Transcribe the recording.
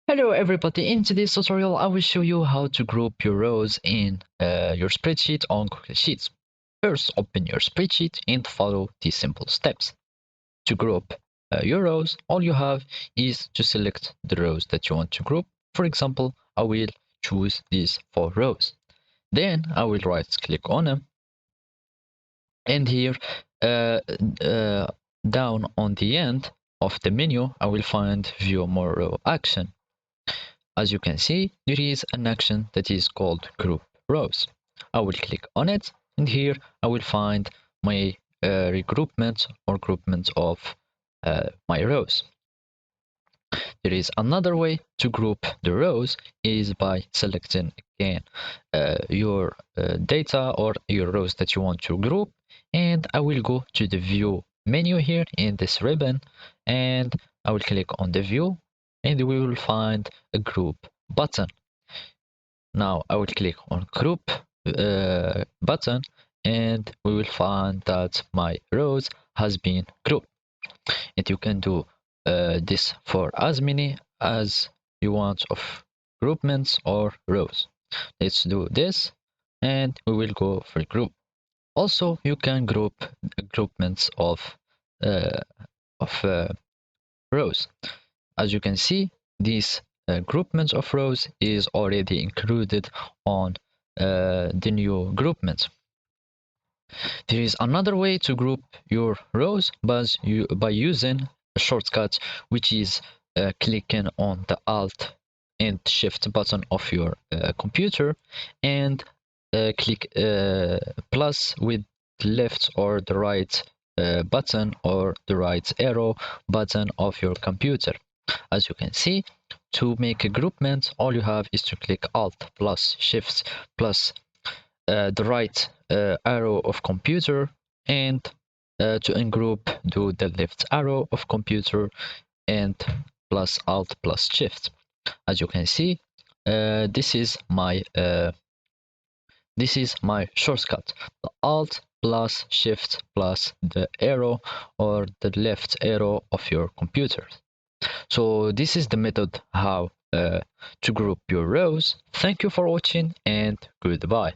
Hello everybody, in today's tutorial I will show you how to group your rows in your spreadsheet on Google Sheets. First, open your spreadsheet and follow these simple steps. To group your rows, all you have is to select the rows that you want to group. For example, I will choose these 4 rows. Then I will right click on them, and here uh, uh, down on the end of the menu I will find view more row action. As you can see, there is an action that is called group rows. I will click on it, and here I will find my regroupment or groupment of my rows. There is another way to group the rows is by selecting again your data or your rows that you want to group, and I will go to the view menu here in this ribbon, and I will click on the view, and we will find a group button. Now I will click on group button, and we will find that my rows has been grouped, and you can do this for as many as you want of groupments or rows. Let's do this, and we will go for group. Also, you can group groupments uh, of rows. As you can see, these groupments of rows is already included on the new groupments. There is another way to group your rows by using a shortcut, which is clicking on the Alt and Shift button of your computer, and click plus with the left or the right button or the right arrow button of your computer. As you can see, to make a groupment, all you have is to click Alt plus Shift plus the right arrow of computer, and to ungroup, do the left arrow of computer and plus Alt plus Shift. As you can see, this is my shortcut, the Alt plus Shift plus the arrow or the left arrow of your computer. So this is the method how to group your rows. Thank you for watching, and goodbye.